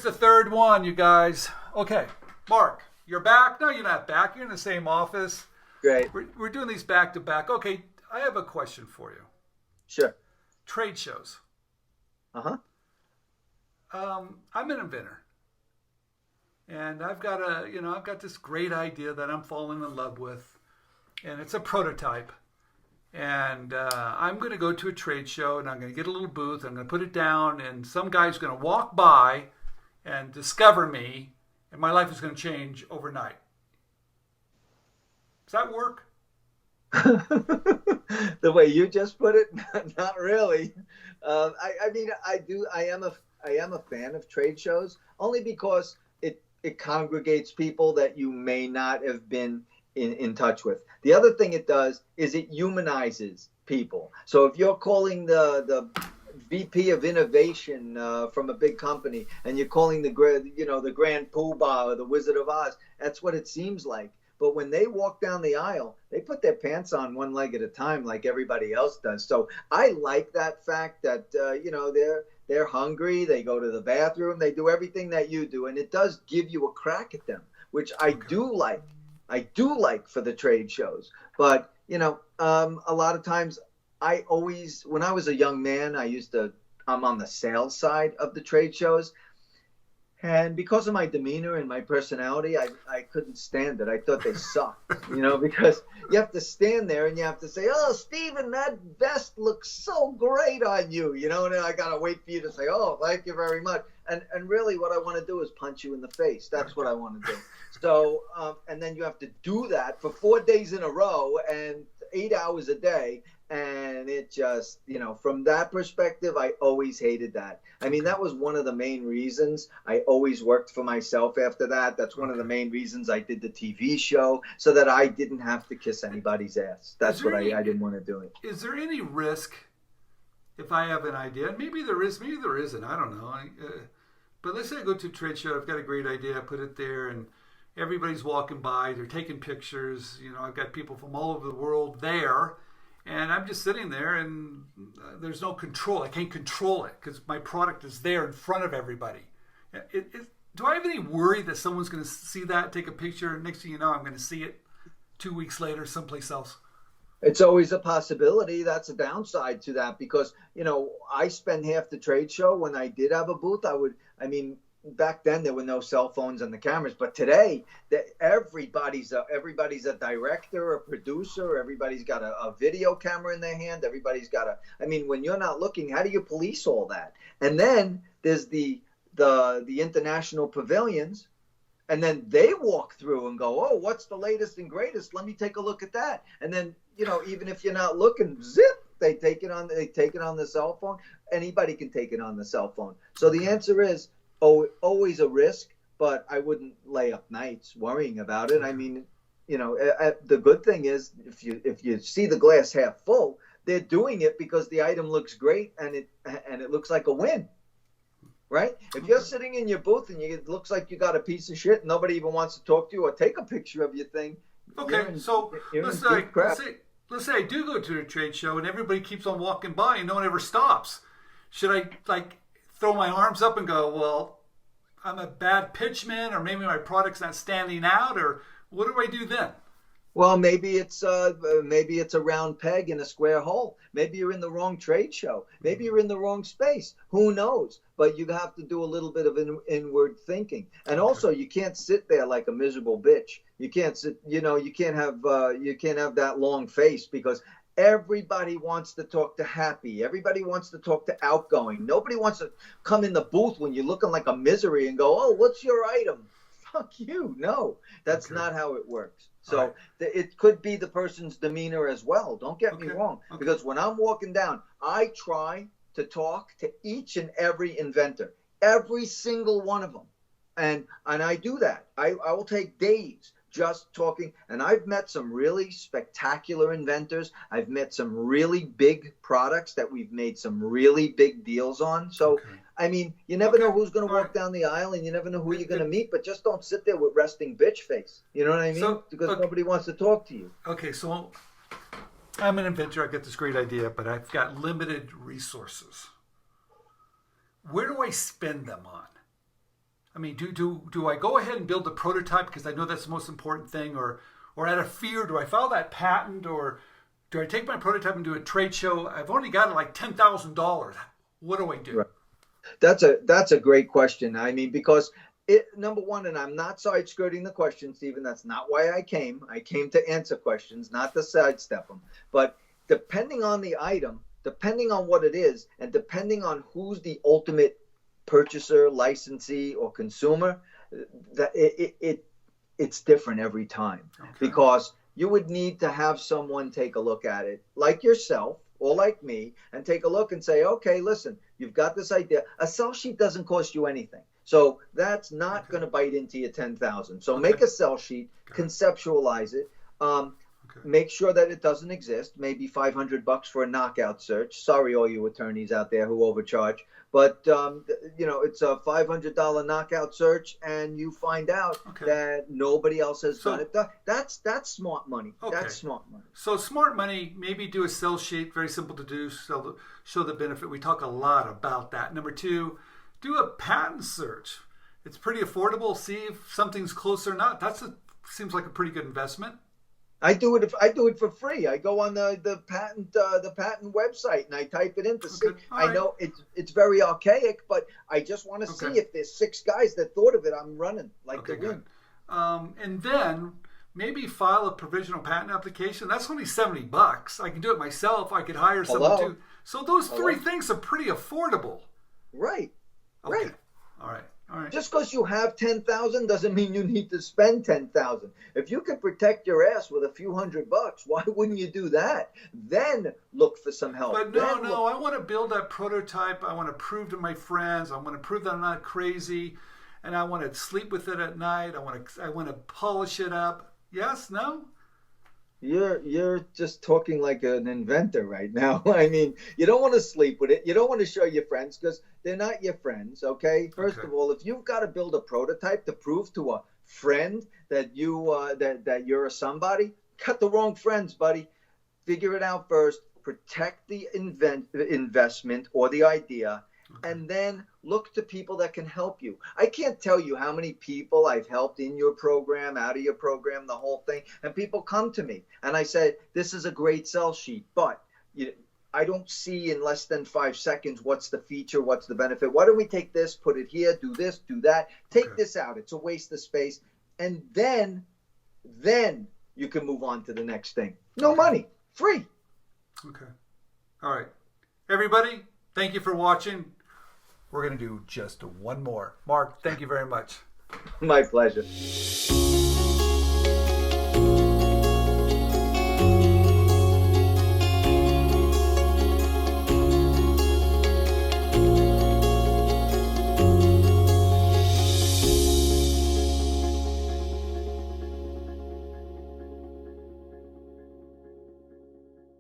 Here's the third one, you guys. Okay, Mark, you're back. No, you're not back. You're in the same office. Great. We're doing these back to back. Okay, I have a question for you. Sure. Trade shows. Uh-huh. I'm an inventor. And I've got this great idea that I'm falling in love with. And it's a prototype. And I'm going to go to a trade show and I'm going to get a little booth. I'm going to put it down and some guy's going to walk by and discover me and my life is going to change overnight. Does that work? The way you just put it, not really. I mean, I am a fan of trade shows only because it congregates people that you may not have been in touch with. The other thing it does is it humanizes people. So if you're calling the VP of innovation from a big company and you're calling the Grand Poobah or the Wizard of Oz, that's what it seems like. But when they walk down the aisle, they put their pants on one leg at a time like everybody else does. So I like that fact that, they're hungry, they go to the bathroom, they do everything that you do. And it does give you a crack at them, which I do like. I do like for the trade shows. But, a lot of times when I was a young man, I'm on the sales side of the trade shows. And because of my demeanor and my personality, I couldn't stand it. I thought they sucked, because you have to stand there and you have to say, "Oh, Stephen, that vest looks so great on you," and then I got to wait for you to say, "Oh, thank you very much." And really what I want to do is punch you in the face. That's what I want to do. So, and then you have to do that for 4 days in a row and 8 hours a day. And it just, from that perspective, I always hated that. I mean, that was one of the main reasons I always worked for myself after that. That's one of the main reasons I did the TV show, so that I didn't have to kiss anybody's ass. That's what I didn't want to do it. Is there any risk if I have an idea? Maybe there is, maybe there isn't. I don't know. But let's say I go to a trade show. I've got a great idea. I put it there and everybody's walking by. They're taking pictures. I've got people from all over the world there. And I'm just sitting there and there's no control. I can't control it because my product is there in front of everybody. Do I have any worry that someone's going to see that, take a picture, and next thing you know, I'm going to see it 2 weeks later someplace else? It's always a possibility. That's a downside to that because, I spent half the trade show when I did have a booth. Back then there were no cell phones and the cameras, but today everybody's a director, a producer, everybody's got a video camera in their hand, everybody's got when you're not looking, how do you police all that? And then there's the international pavilions, and then they walk through and go, "Oh, what's the latest and greatest? Let me take a look at that." And then, even if you're not looking, zip, they take it on the cell phone. Anybody can take it on the cell phone. So the answer is, always a risk, but I wouldn't lay up nights worrying about it. The good thing is if you see the glass half full, they're doing it because the item looks great and it looks like a win, right? If you're sitting in your booth and it looks like you got a piece of shit and nobody even wants to talk to you or take a picture of your thing. Okay, so let's say I do go to a trade show and everybody keeps on walking by and no one ever stops. Should I throw my arms up and go, "Well, I'm a bad pitchman," or maybe my product's not standing out, or what do I do then? Well, maybe it's a round peg in a square hole. Maybe you're in the wrong trade show. Maybe you're in the wrong space. Who knows? But you have to do a little bit of inward thinking. And also, you can't sit there like a miserable bitch. You can't sit. You can't have that long face because everybody wants to talk to happy. Everybody wants to talk to outgoing. Nobody wants to come in the booth when you're looking like a misery and go, "Oh, what's your item?" Fuck you. No, that's not how it works. So it could be the person's demeanor as well. Don't get me wrong. Because when I'm walking down, I try to talk to each and every inventor, every single one of them. And I do that. I will take days just talking. And I've met some really spectacular inventors. I've met some really big products that we've made some really big deals on. So, you never know who's going to walk down the aisle and you never know who you're going to meet, but just don't sit there with resting bitch face. You know what I mean? Because nobody wants to talk to you. Okay, so I'm an inventor. I got this great idea, but I've got limited resources. Where do I spend them on? I mean, do I go ahead and build the prototype because I know that's the most important thing, or out of fear, do I file that patent, or do I take my prototype and do a trade show? I've only got like $10,000. What do I do? Right. That's a great question. I mean, because number one, and I'm not side skirting the question, Stephen. That's not why I came. I came to answer questions, not to sidestep them. But depending on the item, depending on what it is, and depending on who's the ultimate purchaser, licensee, or consumer, that it's different every time. Okay. Because you would need to have someone take a look at it, like yourself or like me, and take a look and say, okay, listen, you've got this idea. A sell sheet doesn't cost you anything. So that's not going to bite into your 10,000. So make a sell sheet, conceptualize it, make sure that it doesn't exist. Maybe $500 for a knockout search. Sorry, all you attorneys out there who overcharge, but it's a $500 knockout search, and you find out that nobody else has done it. That's smart money. Okay. That's smart money. So smart money, maybe do a sell sheet, very simple to do, show the benefit. We talk a lot about that. Number two, do a patent search. It's pretty affordable. See if something's close or not. Seems like a pretty good investment. I do it for free. I go on the patent website and I type it in to see. I know it's very archaic, but I just want to see if there's 6 guys that thought of it. I'm running like the wind. And then maybe file a provisional patent application. That's only $70. I can do it myself. I could hire someone too. So those 3 things are pretty affordable. Right. Okay. Right. All right. Just because you have 10,000 doesn't mean you need to spend 10,000. If you can protect your ass with a few $100, why wouldn't you do that? Then look for some help. But no, I want to build that prototype. I want to prove to my friends. I want to prove that I'm not crazy, and I want to sleep with it at night. I want to polish it up. Yes? No? You're just talking like an inventor right now. I mean, you don't want to sleep with it. You don't want to show your friends because they're not your friends, okay? First of all, if you've got to build a prototype to prove to a friend that that you're a somebody, cut the wrong friends, buddy. Figure it out first. Protect the investment or the idea, and then look to people that can help you. I can't tell you how many people I've helped in your program, out of your program, the whole thing. And people come to me and I say, this is a great sell sheet, but I don't see in less than 5 seconds what's the feature, what's the benefit. Why don't we take this, put it here, do this, do that, take this out. It's a waste of space. And then you can move on to the next thing. No money, free. Okay. All right. Everybody, thank you for watching. We're going to do just one more. Marc, thank you very much. My pleasure.